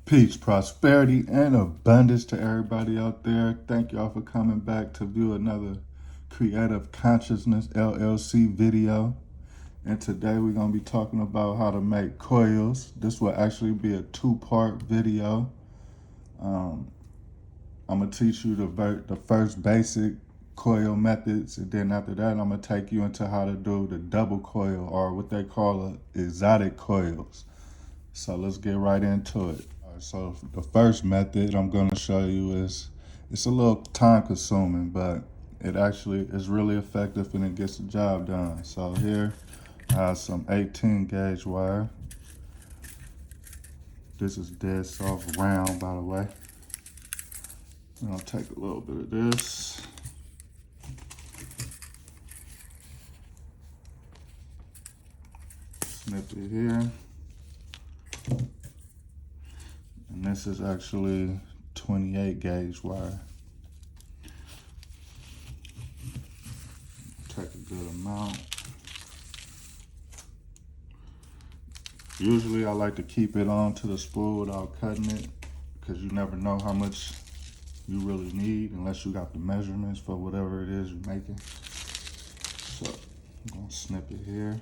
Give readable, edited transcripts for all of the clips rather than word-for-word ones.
Peace, prosperity, and abundance to everybody out there. Thank y'all for coming back to view another Creative Consciousness LLC video. And today we're going to be talking about how to make coils. This will actually be a two-part video. I'm going to teach you the first basic coil methods, and then after that I'm going to take you into how to do the double coil, or what they call exotic coils. So let's get right into it. So the first method I'm going to show you it's a little time consuming, but it actually is really effective and it gets the job done. So here I have some 18 gauge wire. This is dead soft round, by the way. And I'll take a little bit of this. Snip it here. And this is actually 28 gauge wire. Take a good amount. Usually I like to keep it on to the spool without cutting it, because you never know how much you really need unless you got the measurements for whatever it is you're making. So I'm gonna snip it here.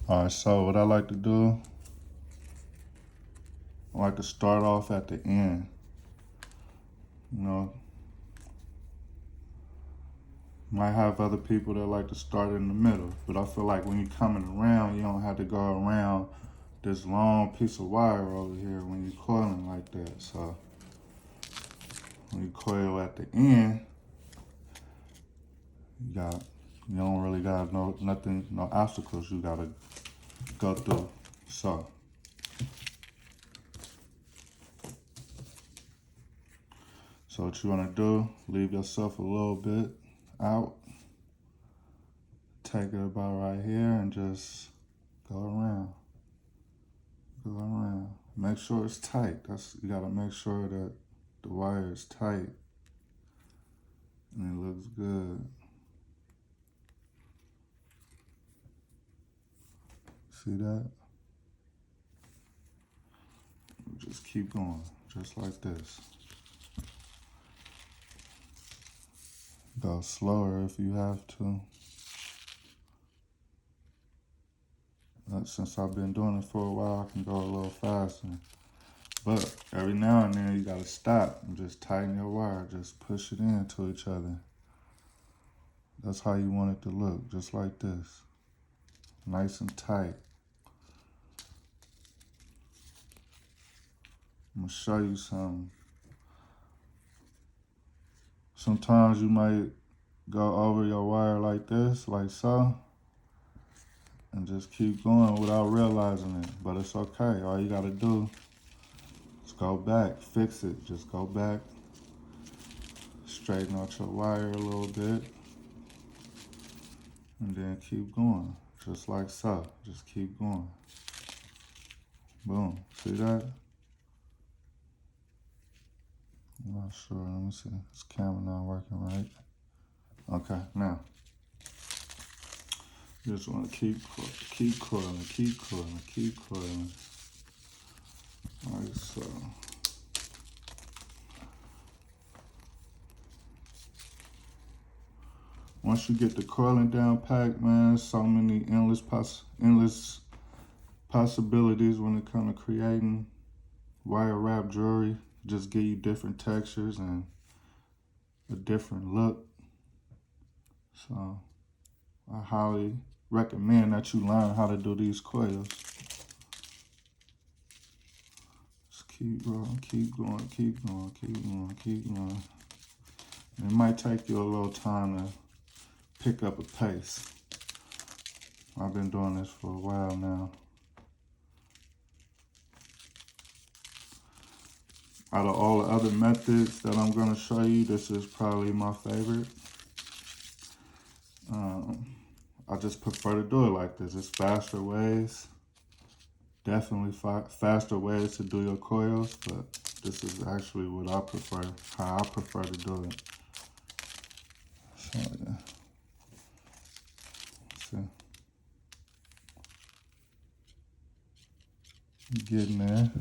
All right, so what I like to do, I like to start off at the end. You know, might have other people that like to start in the middle, but I feel like when you're coming around, you don't have to go around this long piece of wire over here when you're coiling like that. So when you coil at the end, you don't really got no obstacles you gotta go through. So what you wanna do, leave yourself a little bit out. Take it about right here and just go around. Go around. Make sure it's tight. You gotta make sure that the wire is tight and it looks good. See that? Just keep going, just like this. Go slower if you have to. Since I've been doing it for a while, I can go a little faster. But every now and then you gotta stop and just tighten your wire. Just push it into each other. That's how you want it to look, just like this. Nice and tight. I'm gonna show you something. Sometimes you might go over your wire like this, like so, and just keep going without realizing it. But it's okay. All you gotta do is go back, fix it. Just go back, straighten out your wire a little bit, and then keep going, just like so. Just keep going. Boom. See that? I'm not sure. Let me see. This camera not working right. Okay, now you just want to keep coiling, keep coiling, keep coiling. All right, so once you get the coiling down packed, man, so many endless possibilities when it comes to creating wire wrap jewelry. Just give you different textures and a different look. So I highly recommend that you learn how to do these coils. Just keep rolling, keep going, keep going, keep going, keep going. And it might take you a little time to pick up a pace. I've been doing this for a while now. Out of all the other methods that I'm going to show you, this is probably my favorite. I just prefer to do it like this. It's faster ways. definitely faster ways to do your coils, but this is actually what I prefer, how I prefer to do it. So yeah. So getting there.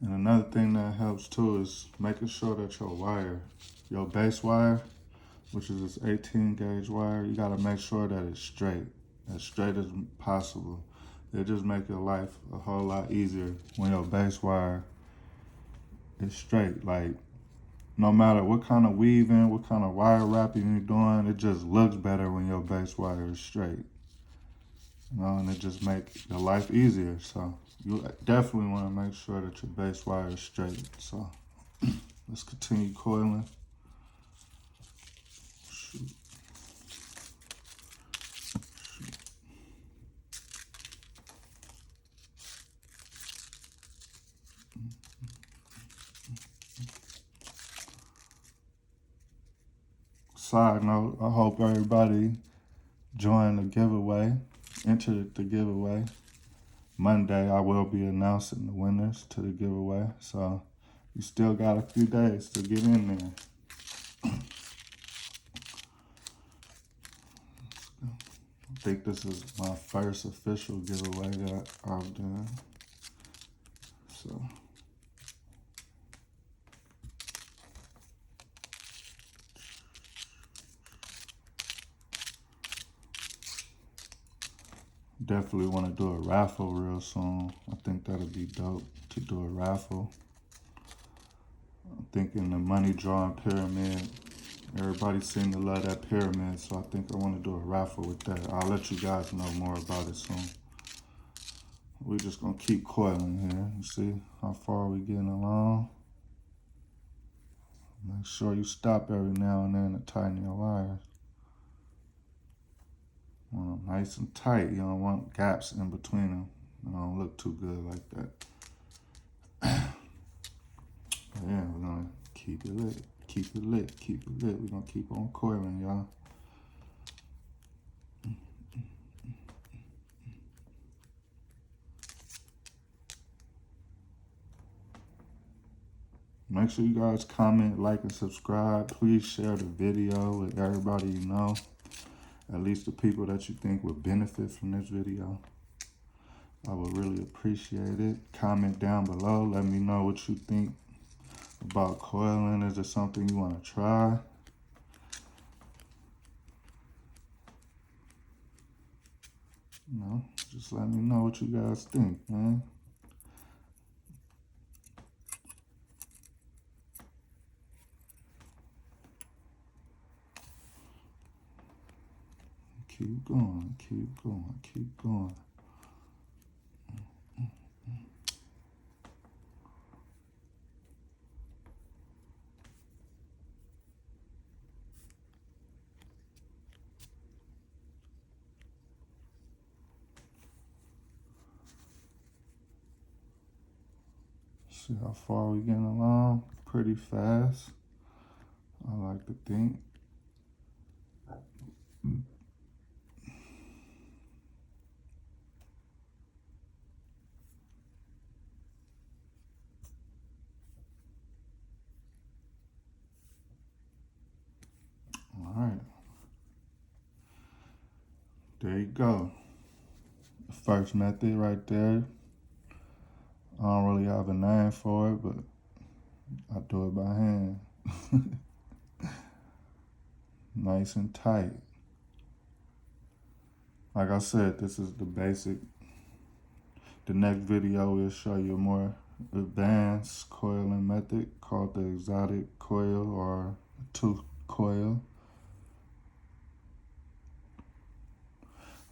And another thing that helps too is making sure that your base wire, which is this 18 gauge wire, you gotta make sure that it's straight, as straight as possible. It just makes your life a whole lot easier when your base wire is straight. Like, no matter what kind of weaving, what kind of wire wrapping you're doing, it just looks better when your base wire is straight. You know, and it just makes your life easier. So you definitely want to make sure that your base wire is straight. So let's continue coiling. Shoot. Side note, I hope everybody joined the giveaway, entered the giveaway. Monday, I will be announcing the winners to the giveaway. So you still got a few days to get in there. I think this is my first official giveaway that I've done. So definitely want to do a raffle real soon. I think that'll be dope to do a raffle. I'm thinking the money drawing pyramid. Everybody seemed to love that pyramid, so I think I want to do a raffle with that. I'll let you guys know more about it soon. We're just going to keep coiling here. You see how far we getting along. Make sure you stop every now and then to tighten your wires. Want them nice and tight. You don't want gaps in between them. It don't look too good like that. Yeah, we're going to keep it lit. Keep it lit. Keep it lit. We're going to keep on coiling, y'all. Make sure you guys comment, like, and subscribe. Please share the video with everybody you know. At least the people that you think would benefit from this video. I would really appreciate it. Comment down below. Let me know what you think about coiling. Is it something you want to try? You know, just let me know what you guys think, man. Keep going, keep going, keep going. See how far we getting along? Pretty fast, I like to think. All right. There you go. The first method right there. I don't really have a name for it, but I do it by hand. Nice and tight. Like I said, this is the basic. The next video will show you a more advanced coiling method called the exotic coil or tooth coil.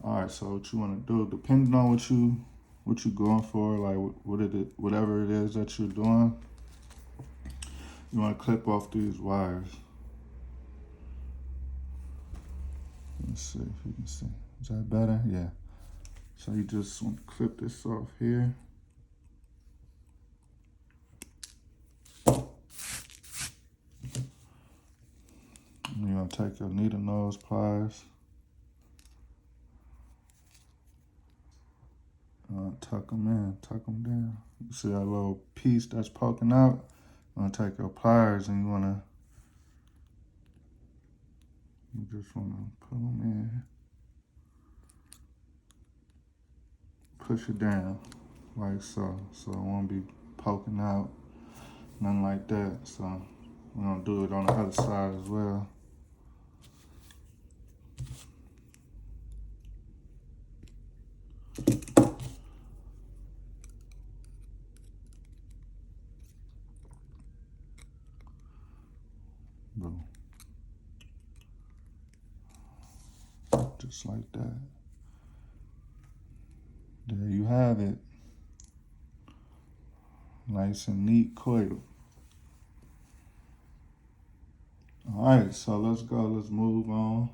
All right, so what you want to do, depending on what you're going for, like whatever it is that you're doing, you want to clip off these wires. Let's see if you can see. Is that better? Yeah. So you just want to clip this off here. You want gonna take your needle nose pliers, tuck them down. You see that little piece that's poking out? You're gonna take your pliers and you just wanna put them in. Push it down like so. So it won't be poking out, nothing like that. So we're gonna do it on the other side as well. Boom. Just like that. There you have it. Nice and neat coil. Alright, so let's move on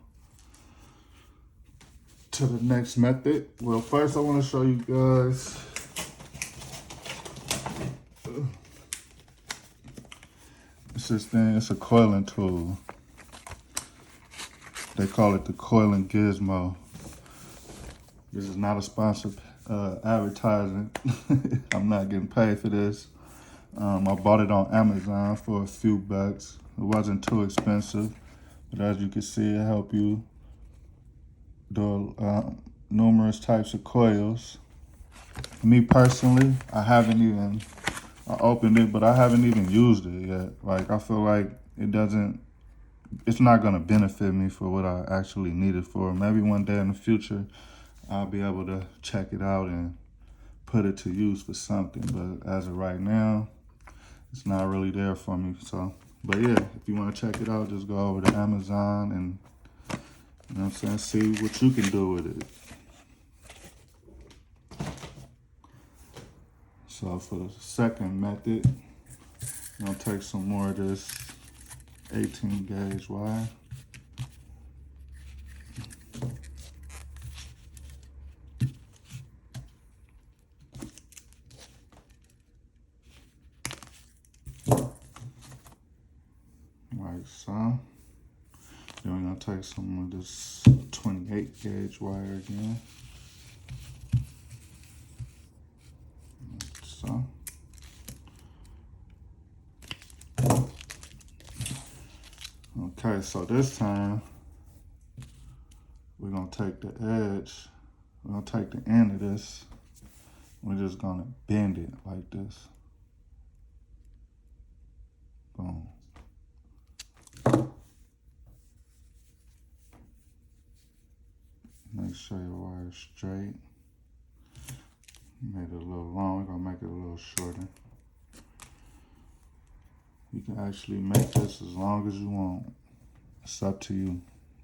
to the next method. Well, first I want to show you guys it's a coiling tool. They call it the Coil and Gizmo. This is not a sponsored advertising. I'm not getting paid for this. I bought it on Amazon for a few bucks. It wasn't too expensive, but as you can see, it helps you do numerous types of coils. Me personally, I opened it, but I haven't even used it yet. Like, I feel like it's not gonna benefit me for what I actually need it for. Maybe one day in the future, I'll be able to check it out and put it to use for something. But as of right now, it's not really there for me. So, but yeah, if you want to check it out, just go over to Amazon and, you know what I'm saying, see what you can do with it. So for the second method, I'm gonna take some more of this 18 gauge wire. Like so. Then we're gonna take some of this 28 gauge wire again. Like so. Okay, so this time we're gonna take the edge, we're gonna take the end of this, we're just gonna bend it like this. Boom. Make sure your wire is straight. Made it a little long, we're gonna make it a little shorter. You can actually make this as long as you want. It's up to you.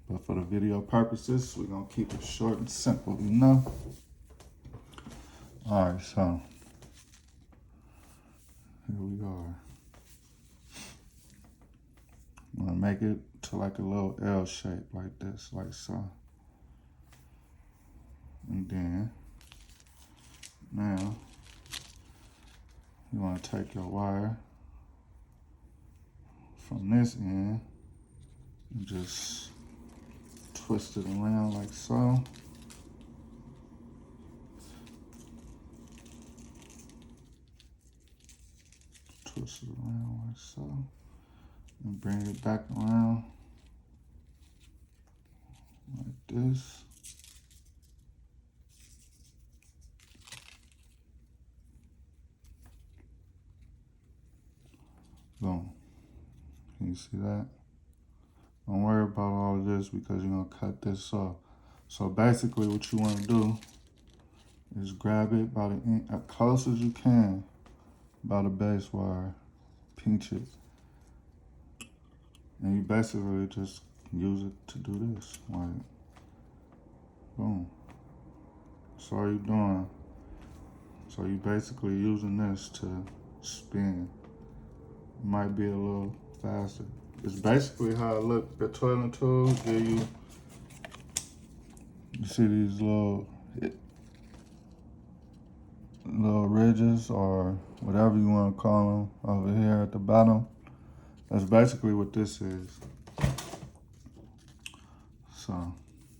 But for the video purposes, we're gonna keep it short and simple, you know? All right, so here we are. I'm gonna make it to like a little L shape like this, like so. And then, now, you wanna take your wire from this end and just twist it around like so. Twist it around like so. And bring it back around like this. Boom. Can you see that? Don't worry about all of this because you're gonna cut this off. So basically what you wanna do is grab it by the end, as close as you can by the base wire, pinch it. And you basically just use it to do this, like, boom. That's all you're doing. So you basically using this to spin. It might be a little faster. It's basically how it look. The coiling tool give you see these little ridges or whatever you want to call them over here at the bottom. That's basically what this is. So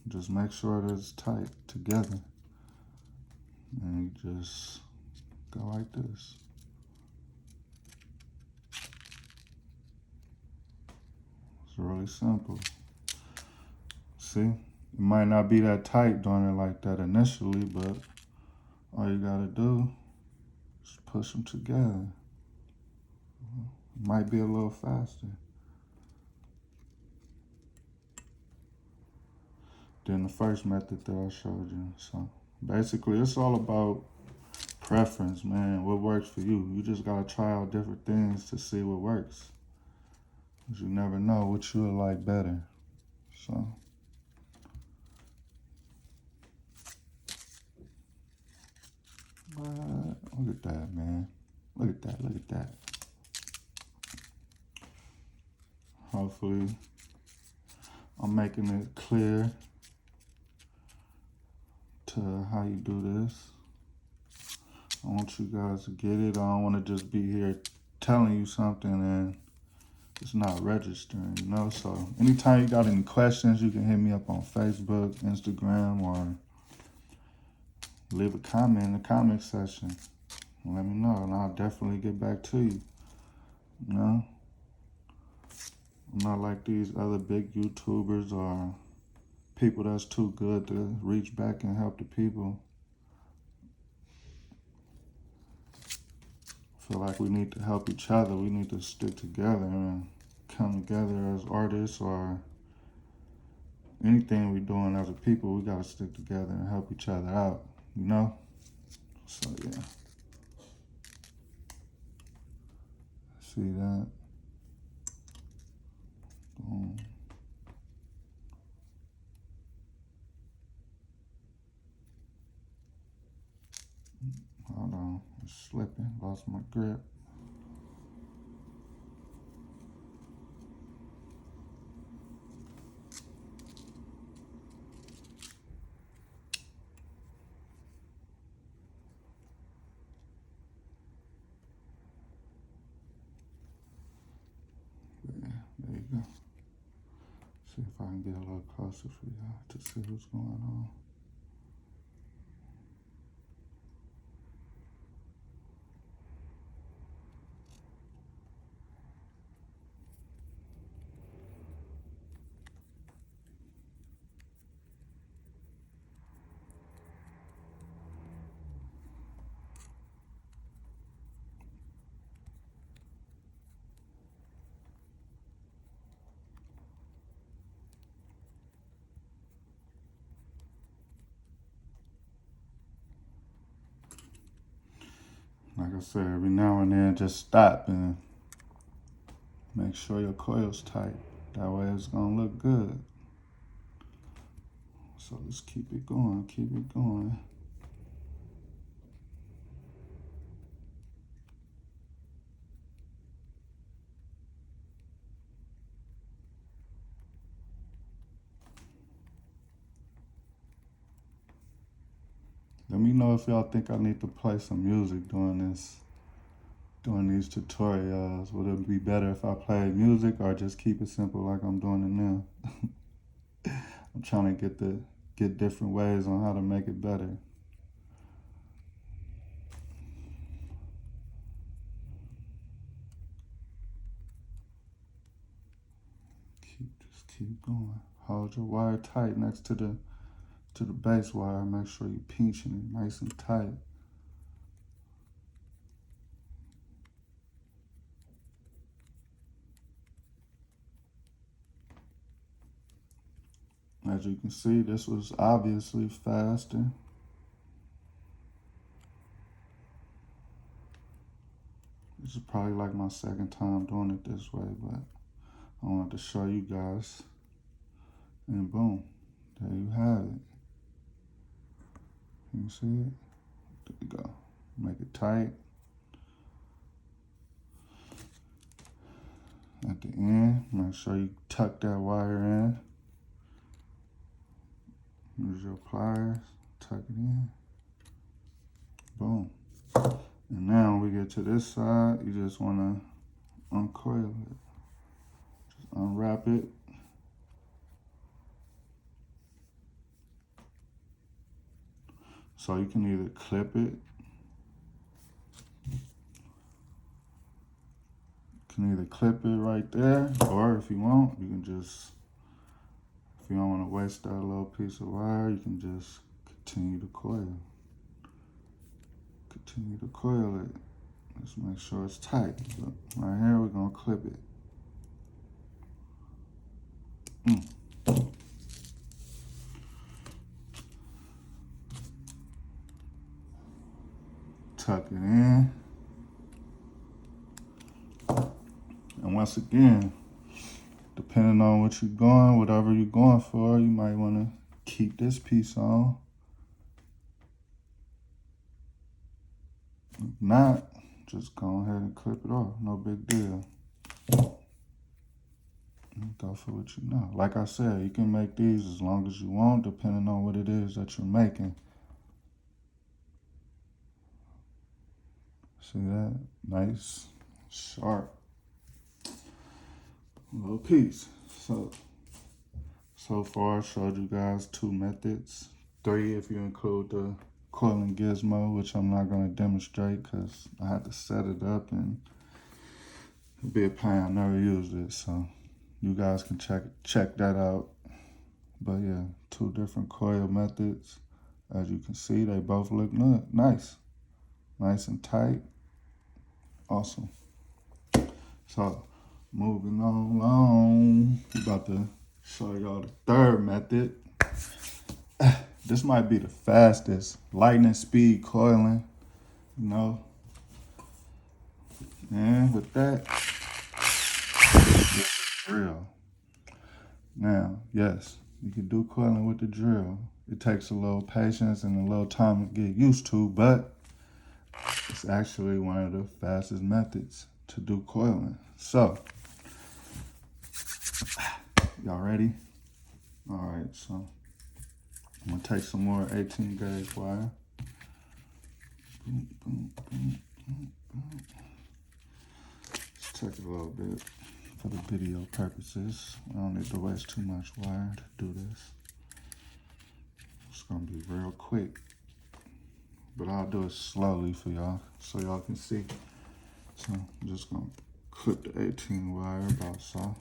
just make sure that it's tight together. And you just go like this. It's really simple. See, it might not be that tight doing it like that initially, but all you gotta do is push them together. It might be a little faster than the first method that I showed you. So basically, it's all about preference, man. What works for you. You just gotta try out different things to see what works. Because you never know what you'll like better. So look at that, man. Look at that, look at that. Hopefully I'm making it clear to how you do this. I want you guys to get it. I don't want to just be here telling you something and it's not registering, you know? So anytime you got any questions, you can hit me up on Facebook, Instagram, or leave a comment in the comment section. Let me know, and I'll definitely get back to you. You know? I'm not like these other big YouTubers or people that's too good to reach back and help the people. I feel like we need to help each other. We need to stick together and come together as artists, or anything we're doing as a people. We gotta stick together and help each other out, you know? So yeah. See that? Boom. Hold on, it's slipping, lost my grip. Yeah, there you go. See if I can get a little closer for y'all to see what's going on. Like I said, every now and then just stop and make sure your coil's tight. That way it's gonna look good. So let's keep it going, keep it going. Let me know if y'all think I need to play some music doing these tutorials. Would it be better if I played music or just keep it simple like I'm doing it now? I'm trying to get different ways on how to make it better. Just keep going. Hold your wire tight next to the base wire. Make sure you're pinching it nice and tight. As you can see, this was obviously faster. This is probably like my second time doing it this way, but I wanted to show you guys. And boom, there you have it. You see it? There you go. Make it tight. At the end, make sure you tuck that wire in. Use your pliers, tuck it in. Boom. And now when we get to this side, you just want to uncoil it. Just unwrap it. So you can either clip it, right there, or if you want, you can just, if you don't want to waste that little piece of wire, you can just continue to coil. Continue to coil it. Let's make sure it's tight. But right here, we're gonna clip it. Tuck it in. And once again, depending on what you're going, whatever you're going for, you might want to keep this piece on. If not, just go ahead and clip it off. No big deal. Go for what you know. Like I said, you can make these as long as you want, depending on what it is that you're making. See that? Nice, sharp little piece. So far I showed you guys 2 methods. 3 if you include the Coil and Gizmo, which I'm not going to demonstrate because I had to set it up and it'd be a pain. I never used it, so you guys can check that out. But yeah, 2 different coil methods. As you can see, they both look nice and tight. Awesome. So moving on along, we're about to show y'all the 3rd method. This might be the fastest lightning speed coiling, you know. And with that, this is drill. Now, yes, you can do coiling with the drill. It takes a little patience and a little time to get used to, but it's actually one of the fastest methods to do coiling. So, y'all ready? All right, so I'm gonna take some more 18 gauge wire. Boom, boom, boom, boom, boom. Let's take a little bit for the video purposes. I don't need to waste too much wire to do this. It's gonna be real quick, but I'll do it slowly for y'all so y'all can see. So I'm just gonna clip the 18 wire about so.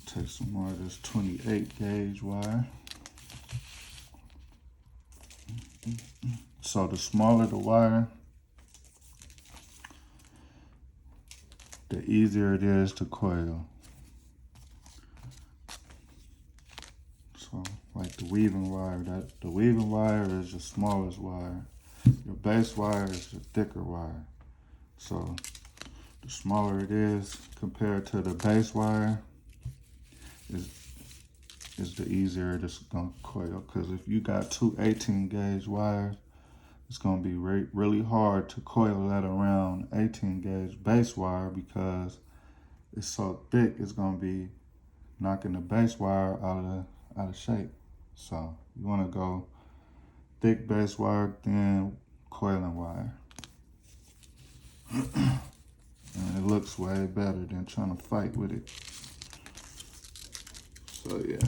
Take some more of this 28 gauge wire. So the smaller the wire, the easier it is to coil. So like the weaving wire, the weaving wire is the smallest wire. Your base wire is the thicker wire. So the smaller it is compared to the base wire, is the easier it's gonna coil. Because if you got 2 18 gauge wires, it's gonna be really hard to coil that around 18 gauge base wire because it's so thick. It's gonna be knocking the base wire out of shape. So you wanna go thick base wire, thin coiling wire. And it looks way better than trying to fight with it. So yeah,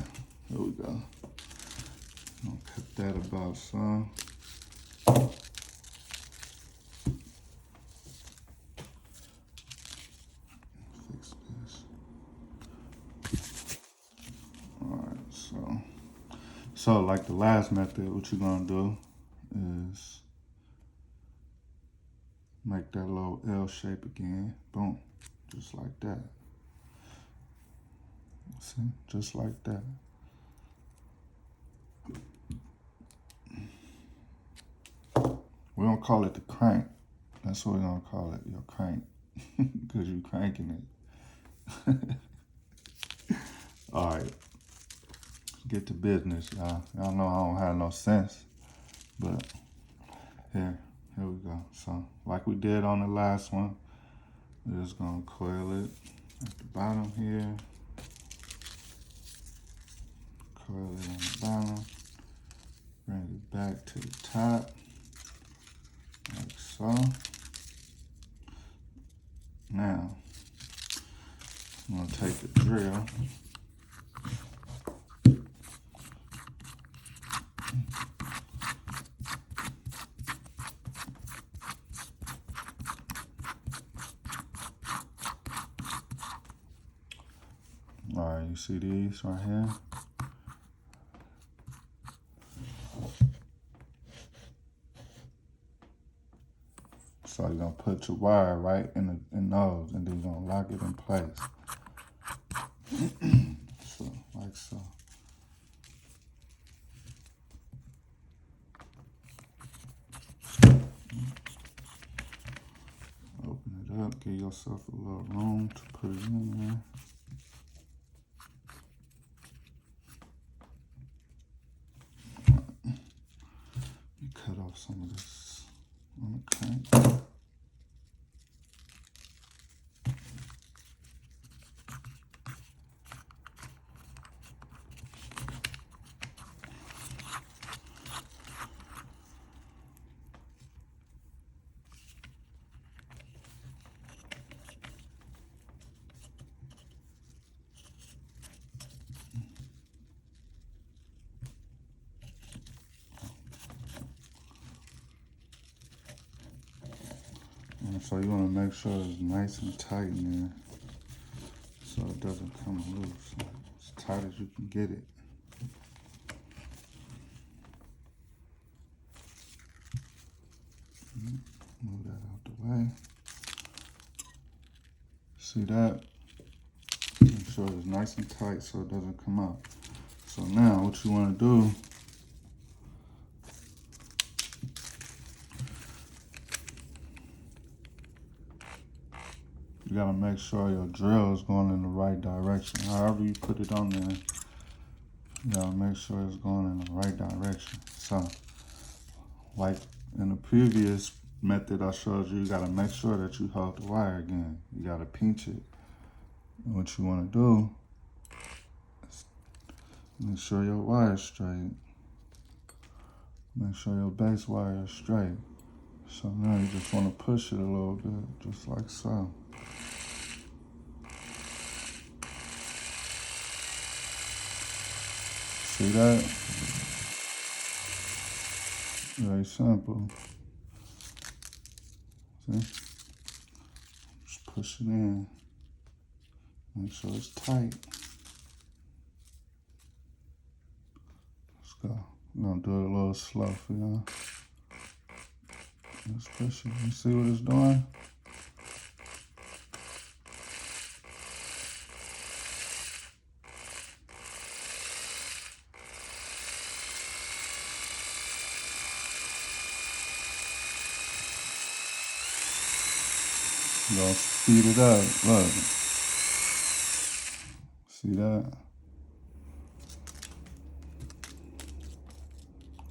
here we go. I'll cut that about so. Fix this. All right, so like the last method, what you're gonna do is make that little L shape again. Boom, just like that. See, just like that. We don't call it the crank. That's what we're gonna call it, your crank, because you're cranking it. All right, let's get to business, y'all. Y'all know I don't have no sense, but here we go. So like we did on the last one, we're just gonna coil it at the bottom here. Coil it on the bottom, bring it back to the top, like so. Now, I'm gonna take the drill you see these right here? So you're gonna put your wire right in those, and then you're gonna lock it in place. So, like so. Open it up, give yourself a little room to put it in there. Cut off some of this. Okay. And so you want to make sure it's nice and tight in there, so it doesn't come loose. As tight as you can get it. Move that out the way. See that? Make sure it's nice and tight so it doesn't come out. So now what you want to do, you got to make sure your drill is going in the right direction. However you put it on there, you got to make sure it's going in the right direction. So, like in the previous method I showed you, you got to make sure that you hold the wire again. You got to pinch it. And what you want to do is make sure your wire is straight. Make sure your base wire is straight. So now you just want to push it a little bit, just like so. See that? Very simple. See? Just push it in. Make sure it's tight. Let's go. I'm gonna do it a little slow for y'all. Let's push it. You see what it's doing? I'm gonna speed it up. Look. See that?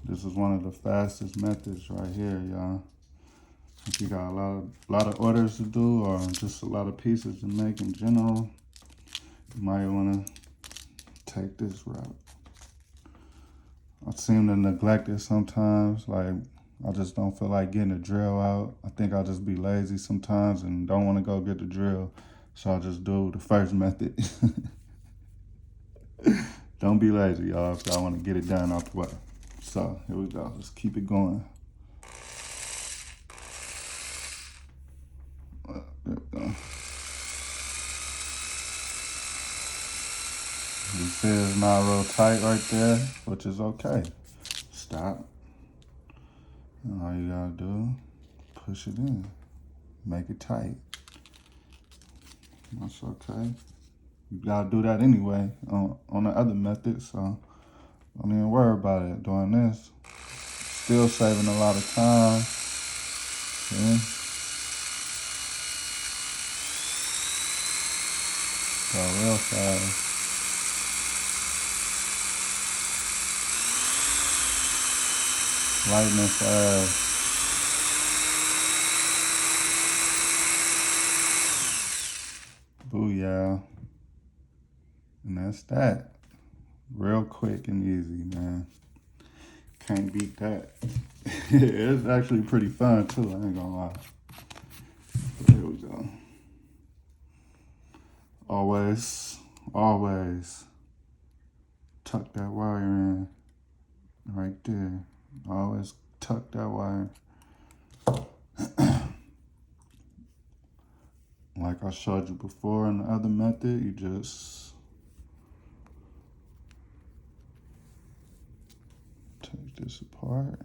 This is one of the fastest methods right here, y'all. If you got a lot of orders to do, or just a lot of pieces to make in general, you might want to take this route. I seem to neglect it sometimes. Like, I just don't feel like getting a drill out. I think I'll just be lazy sometimes and don't want to go get the drill. So I'll just do the first method. Don't be lazy, y'all, if y'all want to get it done out the way. So here we go. Let's keep it going. There we go. You see it's not real tight right there, which is okay. Stop. And all you gotta do, push it in. Make it tight. That's okay. You gotta do that anyway on the other method, so don't even worry about it doing this. Still saving a lot of time. See? Go real fast. Lightning fast. Booyah. And that's that. Real quick and easy, man. Can't beat that. It's actually pretty fun too, I ain't gonna lie. But here we go. Always tuck that wire in right there. Always tuck that wire. Like I showed you before in the other method, you just this apart.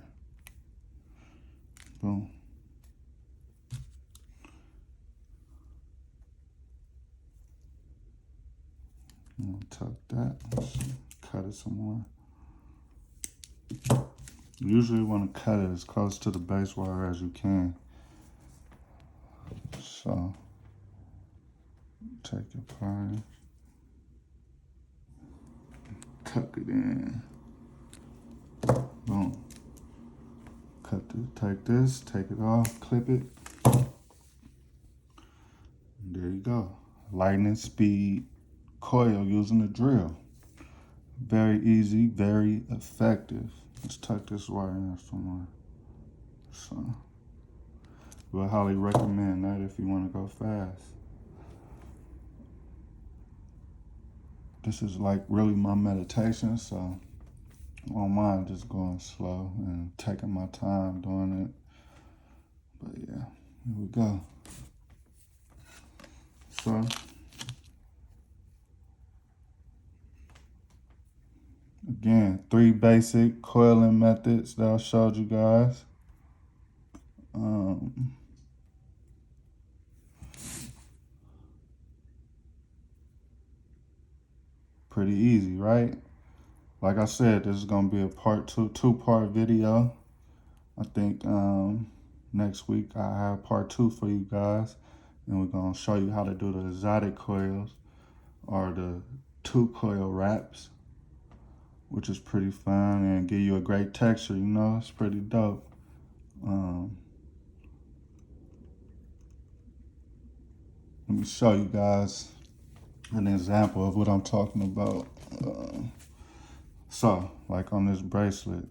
Boom. I'm gonna tuck that. Let's cut it some more. You usually want to cut it as close to the base wire as you can. So, take your pliers, tuck it in. Boom. Cut this, take this, take it off, clip it. And there you go. Lightning speed coil using a drill. Very easy, very effective. Let's tuck this wire in somewhere. So, we'll highly recommend that if you want to go fast. This is like really my meditation, so I don't mind just going slow and taking my time doing it. But yeah, here we go. So, again, 3 basic coiling methods that I showed you guys. Pretty easy, right? Like I said, this is gonna be a two-part video. I think next week I have part 2 for you guys, and we're gonna show you how to do the exotic coils or the 2-coil wraps, which is pretty fun and give you a great texture. You know, it's pretty dope. Let me show you guys an example of what I'm talking about. So, like on this bracelet,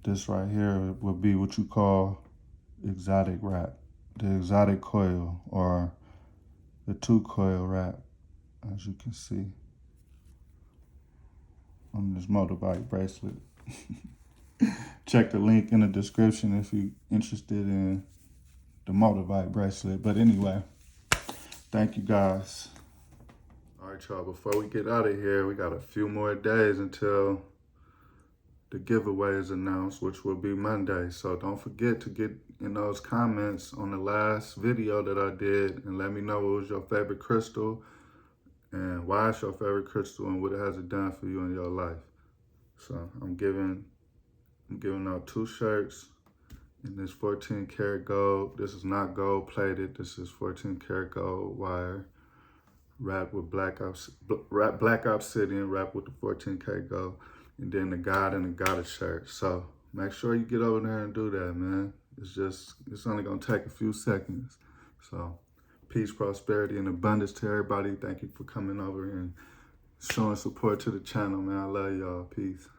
this right here would be what you call exotic wrap, the exotic coil or the 2-coil wrap, as you can see on this motorbike bracelet. Check the link in the description if you're interested in the motorbike bracelet. But anyway, thank you guys. All right, y'all, before we get out of here, we got a few more days until the giveaway is announced, which will be Monday. So don't forget to get in those comments on the last video that I did and let me know what was your favorite crystal and why it's your favorite crystal and what it has done for you in your life. So I'm giving out 2 shirts in this 14 karat gold. This is not gold plated. This is 14 karat gold wire wrapped with black obsidian, wrapped with the 14 karat gold, and then the God and the Goddess shirt. So make sure you get over there and do that, man. It's only gonna take a few seconds. So peace, prosperity, and abundance to everybody. Thank you for coming over and showing support to the channel, man. I love y'all. Peace.